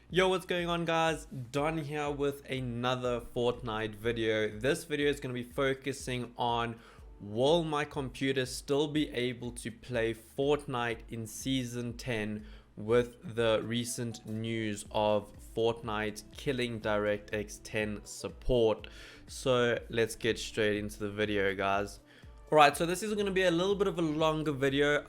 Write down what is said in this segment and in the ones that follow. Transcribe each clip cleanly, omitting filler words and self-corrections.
Yo, what's going on, guys? Don here with another Fortnite video. This video is going to be focusing on will my computer still be able to play Fortnite in season 10 with the recent news of Fortnite killing DirectX 10 support. So let's get straight into the video, guys. Alright, so this is going to be a little bit of a longer video.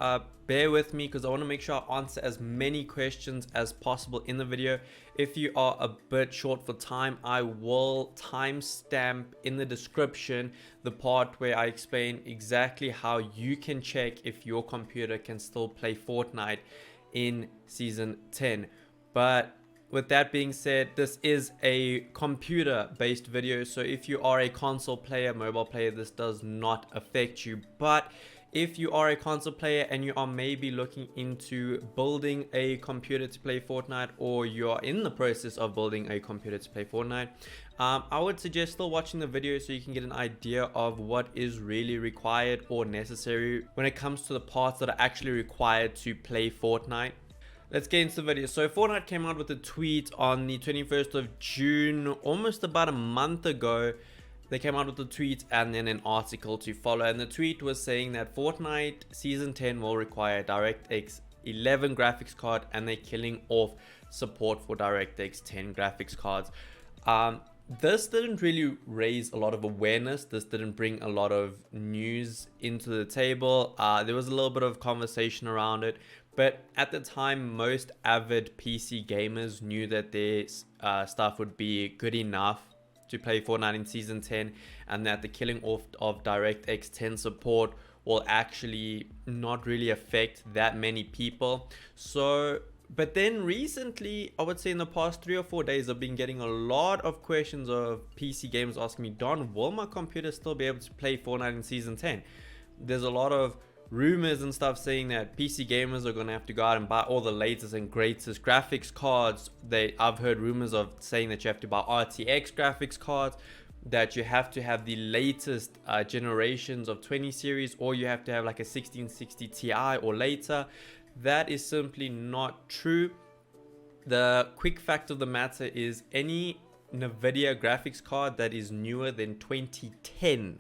Bear with me because I want to make sure I answer as many questions as possible in the video. If you are a bit short for time, I will timestamp in the description the part where I explain exactly how you can check if your computer can still play Fortnite in season 10. But with that being said, this is a computer based video, so if you are a console player, mobile player, this does not affect you. But if you are a console player and you are maybe looking into building a computer to play Fortnite, or you are in the process of building a computer to play Fortnite, I would suggest still watching the video so you can get an idea of what is really required or necessary when it comes to the parts that are actually required to play Fortnite. Let's get into the video. So Fortnite came out with a tweet on the 21st of June, almost about a month ago. They came out with a tweet and then an article to follow. And the tweet was saying that Fortnite Season 10 will require DirectX 11 graphics card, and they're killing off support for DirectX 10 graphics cards. This didn't really raise a lot of awareness. This didn't bring a lot of news into the table. There was a little bit of conversation around it. But at the time, most avid PC gamers knew that their stuff would be good enough to play Fortnite in Season 10, and that the killing off of DirectX 10 support will actually not really affect that many people. So, but then recently, I would say in the past 3 or 4 days, I've been getting a lot of questions of PC gamers asking me, Don, will my computer still be able to play Fortnite in Season 10? There's a lot of rumors and stuff saying that PC gamers are going to have to go out and buy all the latest and greatest graphics cards. I've heard rumors of saying that you have to buy RTX graphics cards, that you have to have the latest generations of 20 series, or you have to have like a 1660 Ti or later. That is simply not true. The quick fact of the matter is any NVIDIA graphics card that is newer than 2010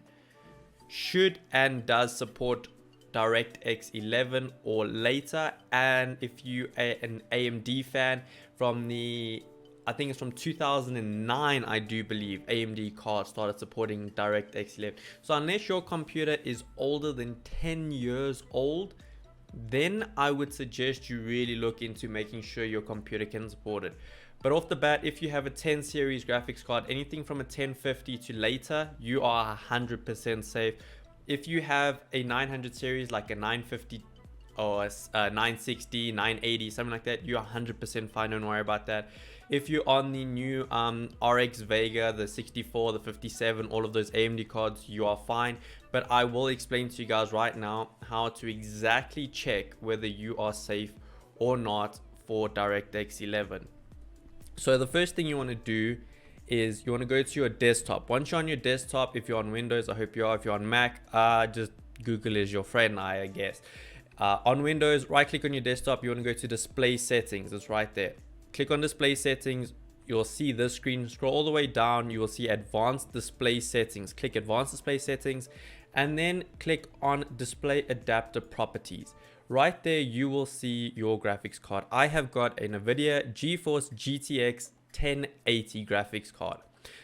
should and does support DirectX 11 or later. And if you are an AMD fan, from I think it's from 2009, I do believe AMD cards started supporting DirectX 11. So unless your computer is older than 10 years old, then I would suggest you really look into making sure your computer can support it. But off the bat, if you have a 10 series graphics card, anything from a 1050 to later, you are 100% safe. If you have a 900 series, like a 950 or a 960, 980, something like that, you're 100% fine. Don't worry about that. If you're on the new RX Vega, the 64, the 57, all of those AMD cards, you are fine. But I will explain to you guys right now how to exactly check whether you are safe or not for DirectX 11. So the first thing you want to do is you want to go to your desktop. Once you're on your desktop, if you're on Windows, I hope you are. If you're on Mac, just Google is your friend, I guess. On Windows, right click on your desktop. You want to go to display settings. It's right there. Click on display settings. You'll see this screen. Scroll all the way down. You will see advanced display settings. Click advanced display settings and then click on display adapter properties. Right there, you will see your graphics card. I have got a NVIDIA GeForce GTX 1080 graphics card.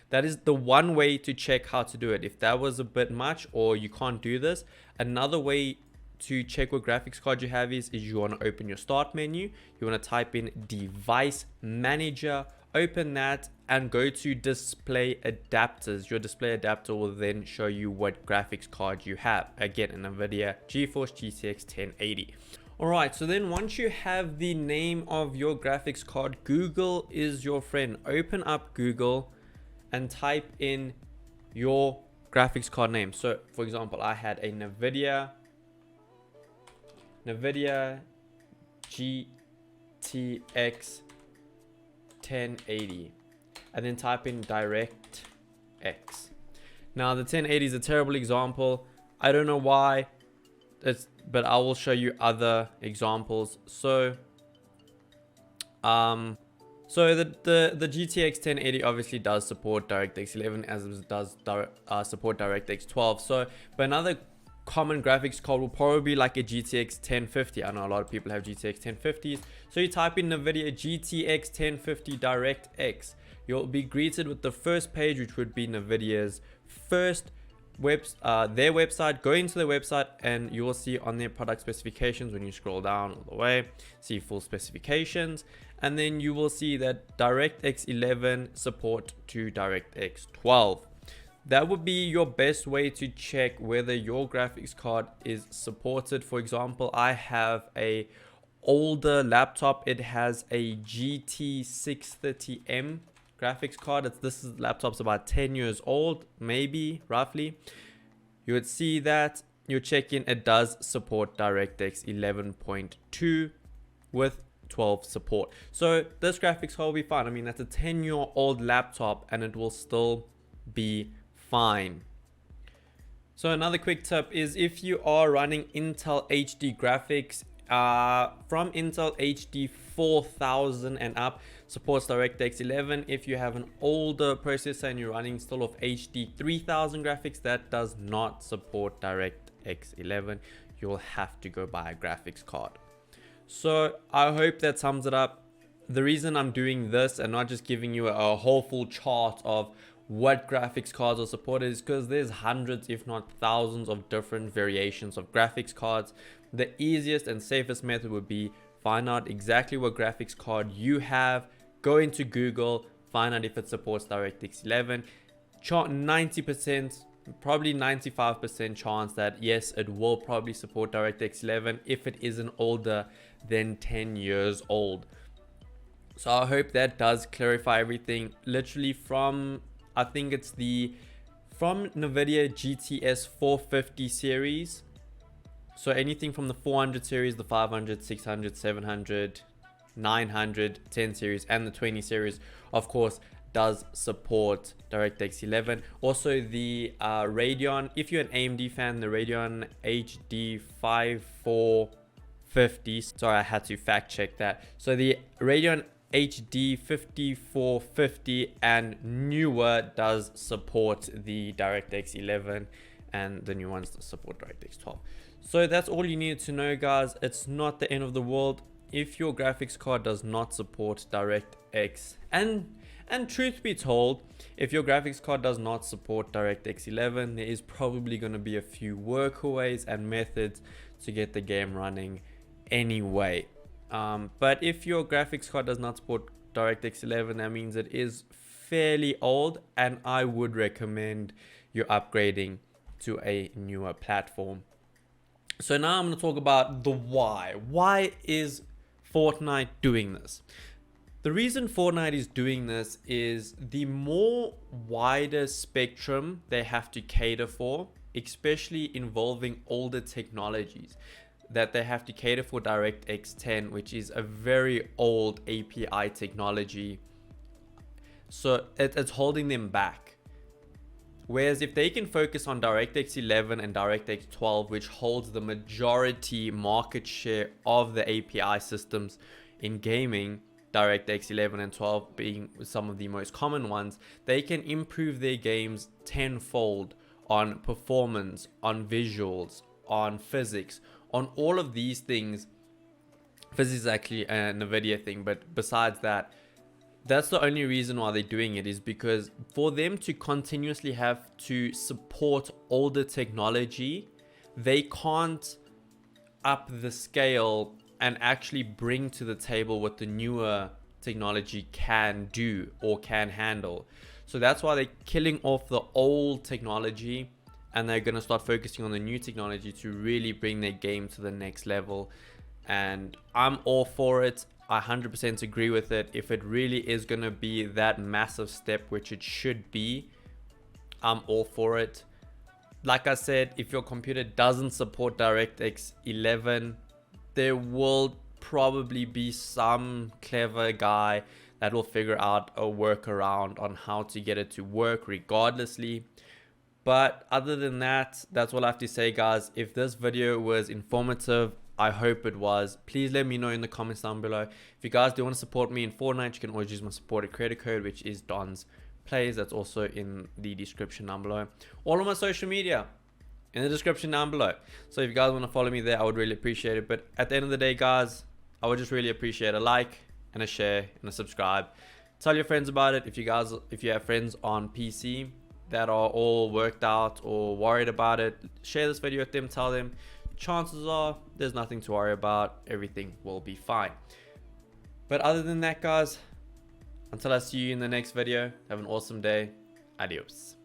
That is the one way to check how to do it. If that was a bit much or you can't do this, another way to check what graphics card you have is you want to open your start menu. You want to type in device manager, open that and go to display adapters. Your display adapter will then show you what graphics card you have. Again, an NVIDIA GeForce GTX 1080. Alright, so then once you have the name of your graphics card, Google is your friend. Open up Google and type in your graphics card name. So for example, I had a NVIDIA GTX 1080 and then type in DirectX. Now the 1080 is a terrible example. I don't know why. But I will show you other examples. So So the GTX 1080 obviously does support DirectX 11 as it does support DirectX 12. So, but another common graphics card will probably be like a GTX 1050. I know a lot of people have GTX 1050s. So you type in NVIDIA GTX 1050 DirectX. You'll be greeted with the first page, which would be NVIDIA's first their website. Go into their website and you will see on their product specifications, when you scroll down all the way, see full specifications, and then you will see that DirectX 11 support to DirectX 12. That would be your best way to check whether your graphics card is supported. For example, I have a older laptop. It has a GT 630M graphics card. This laptop's about 10 years old, maybe, roughly. You would see that you check in, it does support DirectX 11.2 with 12 support. So this graphics card will be fine. I mean, that's a 10-year-old laptop and it will still be fine. So another quick tip is, if you are running Intel HD graphics, from Intel HD 4000 and up, supports DirectX 11. If you have an older processor and you're running still of HD 3000 graphics, that does not support DirectX 11. You'll have to go buy a graphics card. So I hope that sums it up. The reason I'm doing this and not just giving you a whole full chart of what graphics cards are supported is because there's hundreds, if not thousands, of different variations of graphics cards. The easiest and safest method would be find out exactly what graphics card you have, go into Google, find out if it supports DirectX 11. 90%, probably 95% chance that yes, it will probably support DirectX 11 if it isn't older than 10 years old. So I hope that does clarify everything. Literally from, I think it's from NVIDIA GTS 450 series. So anything from the 400 series, the 500, 600, 700, 900, 10 series, and the 20 series, of course, does support DirectX 11. Also the Radeon, if you're an AMD fan, the Radeon HD 5450, sorry, I had to fact check that. So the Radeon HD 5450 and newer does support the DirectX 11, and the new ones that support DirectX 12. So that's all you needed to know, guys. It's not the end of the world if your graphics card does not support DirectX. And truth be told, if your graphics card does not support DirectX 11, there is probably going to be a few workaways and methods to get the game running anyway. But if your graphics card does not support DirectX 11, that means it is fairly old, and I would recommend you upgrading to a newer platform. So now I'm going to talk about the why. Why is Fortnite doing this? The reason Fortnite is doing this is the more wider spectrum they have to cater for, especially involving older technologies, that they have to cater for DirectX 10, which is a very old API technology. So it's holding them back. Whereas if they can focus on DirectX 11 and DirectX 12, which holds the majority market share of the API systems in gaming, DirectX 11 and 12 being some of the most common ones, they can improve their games tenfold on performance, on visuals, on physics, on all of these things. Physics is actually an NVIDIA thing, but besides that, that's the only reason why they're doing it, is because for them to continuously have to support older technology, they can't up the scale and actually bring to the table what the newer technology can do or can handle. So that's why they're killing off the old technology, and they're going to start focusing on the new technology to really bring their game to the next level. And I'm all for it. I 100% agree with it. If it really is going to be that massive step, which it should be, I'm all for it. Like I said, if your computer doesn't support DirectX 11, there will probably be some clever guy that will figure out a workaround on how to get it to work regardlessly. But other than that, that's all I have to say, guys. If this video was informative, I hope it was. Please let me know in the comments down below. If you guys do want to support me in Fortnite, you can always use my supported creator code, which is donsplays. That's also in the description down below. All of my social media in the description down below. So if you guys want to follow me there, I would really appreciate it. But at the end of the day, guys, I would just really appreciate a like and a share and a subscribe. Tell your friends about it. If you have friends on PC that are all worked out or worried about it, share this video with them. Tell them chances are there's nothing to worry about. Everything will be fine. But other than that, guys, until I see you in the next video, have an awesome day. Adios.